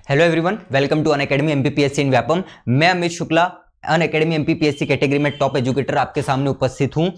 Hello everyone, welcome to Unacademy MPPSC in Vyapam. मैं Amit Shukla, Unacademy MPPSC category में top educator आपके सामने उपस्थित हूं।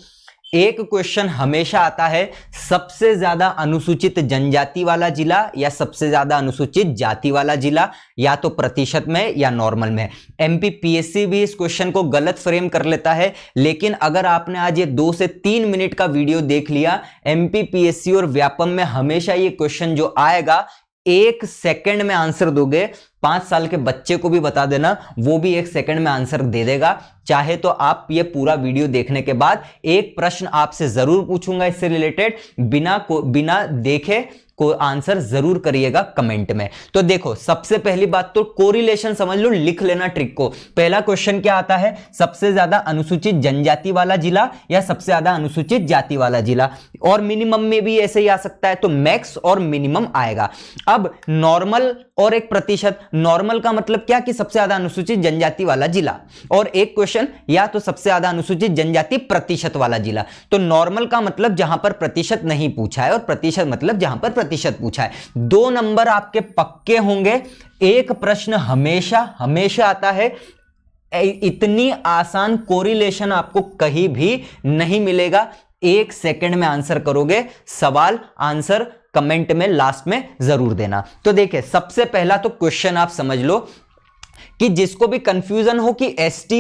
एक क्वेश्चन हमेशा आता है, सबसे ज्यादा अनुसूचित जनजाति वाला जिला या सबसे ज्यादा अनुसूचित जाति वाला जिला, या तो प्रतिशत में या नॉर्मल में। एमपीपीएससी भी इस क्वेश्चन को गलत फ्रेम कर लेता है, लेकिन अगर आपने आज ये 2 से 3 मिनट का वीडियो देख लिया, एमपीपीएससी और व्यापम में हमेशा ये क्वेश्चन जो आएगा 1 सेकंड में आंसर दोगे। 5 साल के बच्चे को भी बता देना, वो भी 1 सेकंड में आंसर दे देगा। चाहे तो आप ये पूरा वीडियो देखने के बाद एक प्रश्न आपसे जरूर पूछूंगा इससे रिलेटेड, बिना देखे को आंसर जरूर करिएगा कमेंट में। तो देखो, सबसे पहली बात तो कोरिलेशन समझ लो, लिख लेना ट्रिक को। पहला क्वेश्चन क्या आता है, सबसे ज्यादा अनुसूचित जनजाति वाला जिला या सबसे ज्यादा अनुसूचित जाति वाला जिला, और मिनिमम में भी ऐसे ही आ सकता है, तो मैक्स और मिनिमम आएगा। अब नॉर्मल और एक प्रतिशत, नॉर्मल का मतलब क्या कि सबसे ज्यादा अनुसूचित जनजाति वाला जिला, और एक क्वेश्चन या तो सबसे ज्यादा अनुसूचित जनजाति प्रतिशत वाला जिला। तो नॉर्मल का मतलब जहां पर प्रतिशत नहीं पूछा है, और प्रतिशत मतलब जहां पर प्रतिशत पूछा है। 2 नंबर आपके पक्के होंगे। एक प्रश्न हमेशा हमेशा आता है, इतनी आसान कोरिलेशन आपको कहीं भी नहीं मिलेगा। 1 सेकंड में आंसर करोगे। सवाल आंसर कमेंट में लास्ट में जरूर देना। तो देखिए, सबसे पहला तो क्वेश्चन आप समझ लो कि जिसको भी कंफ्यूजन हो कि एसटी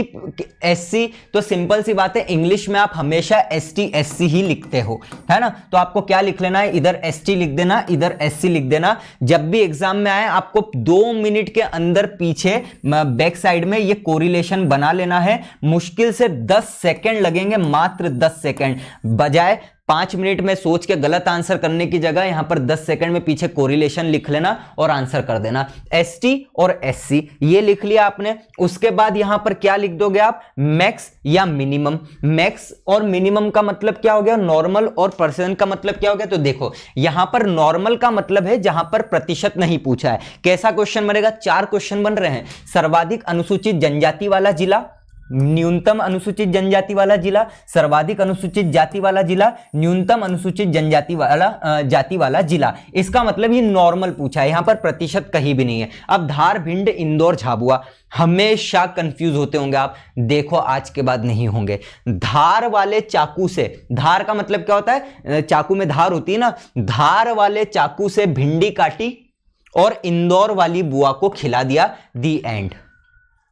एससी, तो सिंपल सी बात है, इंग्लिश में आप हमेशा एसटी एससी ही लिखते हो, है ना। तो आपको क्या लिख लेना है, इधर एसटी लिख देना, इधर एससी लिख देना। जब भी एग्जाम में आए आपको 2 मिनट के अंदर पीछे बैक साइड में ये कोरिलेशन बना लेना है। मुश्किल से 10 सेकेंड लगेंगे, मात्र 10 सेकेंड, बजाय 5 मिनट में सोच के गलत आंसर करने की जगह यहां पर 10 सेकंड में पीछे कोरिलेशन लिख लेना और आंसर कर देना। एसटी और एससी ये लिख लिया आपने। उसके बाद यहां पर क्या लिख दोगे आप, मैक्स या मिनिमम। मैक्स और मिनिमम का मतलब क्या हो गया, नॉर्मल और परसेंट का मतलब क्या हो गया। तो देखो, यहां पर नॉर्मल का मतलब है जहां पर प्रतिशत नहीं पूछा है। कैसा क्वेश्चन बनेगा, 4 क्वेश्चन बन रहे हैं। सर्वाधिक अनुसूचित जनजाति वाला जिला, न्यूनतम अनुसूचित जनजाति वाला जिला, सर्वाधिक अनुसूचित जाति वाला जिला, न्यूनतम अनुसूचित जनजाति वाला जाति वाला जिला। इसका मतलब ये नॉर्मल पूछा है, यहां पर प्रतिशत कहीं भी नहीं है। अब धार, भिंड, इंदौर, झाबुआ, हमेशा कंफ्यूज होते होंगे आप, देखो आज के बाद नहीं होंगे। धार वाले चाकू से, धार का मतलब क्या होता है, चाकू में धार होती है ना, धार वाले चाकू से भिंडी काटी और इंदौर वाली बुआ को खिला दिया, दी एंड,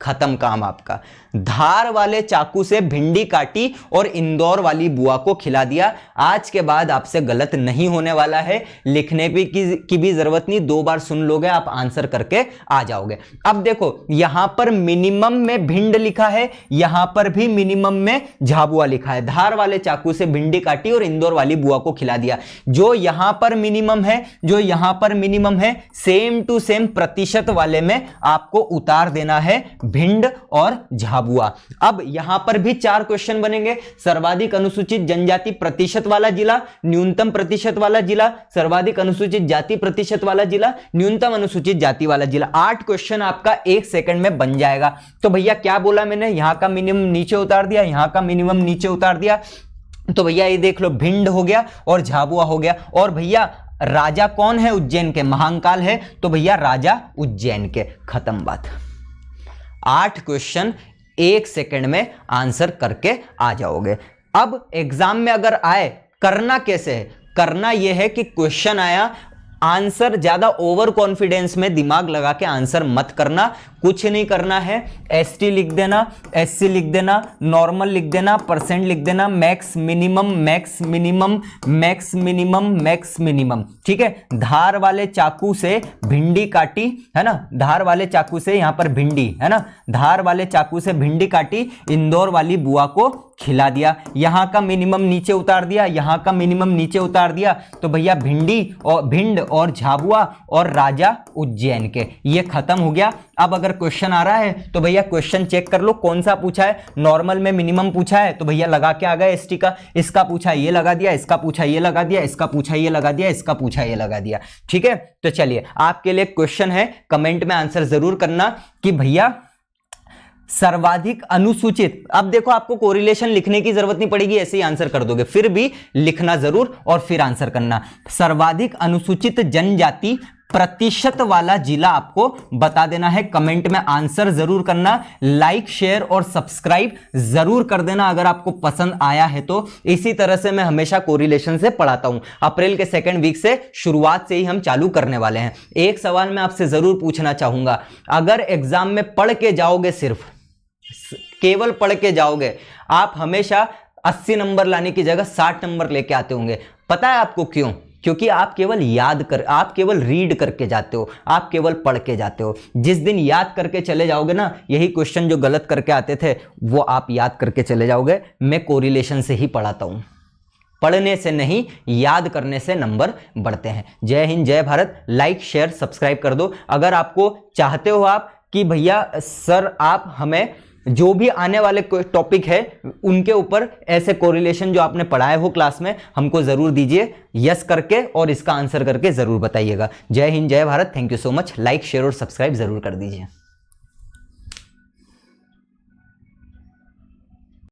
खत्म काम आपका। धार वाले चाकू से भिंडी काटी और इंदौर वाली बुआ को खिला दिया। आज के बाद आपसे गलत नहीं होने वाला है, लिखने की भी जरूरत नहीं, 2 बार सुन लोगे आप आंसर करके आ जाओगे। अब देखो, यहां पर मिनिमम में भिंड लिखा है, यहां पर भी मिनिमम में झाबुआ लिखा है। धार वाले चाकू से भिंडी काटी और इंदौर वाली बुआ को खिला दिया। जो यहां पर मिनिमम है, जो यहां पर मिनिमम है, सेम टू सेम प्रतिशत वाले में आपको उतार देना है भिंड और झाबुआ। अब यहां पर भी 4 क्वेश्चन बनेंगे। सर्वाधिक अनुसूचित जनजाति प्रतिशत वाला जिला, न्यूनतम प्रतिशत वाला जिला, सर्वाधिक अनुसूचित जाति प्रतिशत वाला जिला, न्यूनतम अनुसूचित जाति वाला जिला। 8 क्वेश्चन आपका 1 सेकंड में बन जाएगा। तो भैया क्या बोला मैंने, यहां का मिनिमम नीचे उतार दिया, यहां का मिनिमम नीचे उतार दिया। तो भैया ये देख लो, भिंड हो गया और झाबुआ हो गया। और भैया राजा कौन है, उज्जैन के, महाकाल है, तो भैया राजा उज्जैन के, खत्म बात। 8 क्वेश्चन 1 सेकंड में आंसर करके आ जाओगे। अब एग्जाम में अगर आए, करना कैसे है, करना यह है कि क्वेश्चन आया, आंसर ज्यादा ओवर कॉन्फिडेंस में दिमाग लगा के आंसर मत करना। कुछ नहीं करना है, एसटी लिख देना, एससी लिख देना, नॉर्मल लिख देना, परसेंट लिख देना, max minimum, max minimum, max minimum, max minimum, ठीक है। धार वाले चाकू से भिंडी काटी, है ना, धार वाले चाकू से, यहां पर भिंडी है ना, धार वाले चाकू से भिंडी काटी, इंदौर वाली बुआ को खिला दिया। यहां का मिनिमम नीचे उतार दिया, यहां का मिनिमम नीचे उतार दिया। तो भैया भिंडी और भिंड और झाबुआ और राजा उज्जैन के, ये खत्म हो गया। अब अगर क्वेश्चन आ रहा है तो भैया क्वेश्चन चेक कर लो कौन सा पूछा है। नॉर्मल में मिनिमम पूछा है तो भैया लगा के आ गया एसटी का, इसका पूछा ये लगा दिया, इसका पूछा ये लगा दिया, इसका पूछा ये लगा दिया, इसका पूछा ये लगा दिया, ठीक है। तो चलिए, आपके लिए क्वेश्चन है, कमेंट में आंसर जरूर करना कि भैया सर्वाधिक अनुसूचित। अब देखो, आपको कोरिलेशन लिखने की जरूरत नहीं पड़ेगी, ऐसे ही आंसर कर दोगे, फिर भी लिखना जरूर और फिर आंसर करना। सर्वाधिक अनुसूचित जनजाति प्रतिशत वाला जिला आपको बता देना है। कमेंट में आंसर जरूर करना, लाइक शेयर और सब्सक्राइब जरूर कर देना अगर आपको पसंद आया है तो। इसी तरह से मैं हमेशा कोरिलेशन से पढ़ाता हूं। अप्रैल के सेकंड वीक से शुरुआत से ही हम चालू करने वाले हैं। एक सवाल मैं आपसे जरूर पूछना चाहूंगा, अगर एग्जाम में पढ़ के जाओगे, सिर्फ केवल पढ़ के जाओगे, आप हमेशा 80 नंबर लाने की जगह 60 नंबर लेके आते होंगे। पता है आपको क्यों? क्योंकि आप केवल रीड करके जाते हो, आप केवल पढ़ के जाते हो। जिस दिन याद करके चले जाओगे ना, यही क्वेश्चन जो गलत करके आते थे वो आप याद करके चले जाओगे। मैं कोरिलेशन से ही पढ़ाता हूं, पढ़ने से नहीं, याद करने से नंबर बढ़ते हैं। जय हिंद, जय भारत। लाइक शेयर सब्सक्राइब कर दो। अगर आपको चाहते हो आप कि भैया सर आप हमें जो भी आने वाले टॉपिक है उनके ऊपर ऐसे कोरिलेशन जो आपने पढ़ाए हो क्लास में, हमको जरूर दीजिए यस करके, और इसका आंसर करके जरूर बताइएगा। जय हिंद, जय Bharat. Thank you so much. Like share और सब्सक्राइब जरूर कर दीजिए।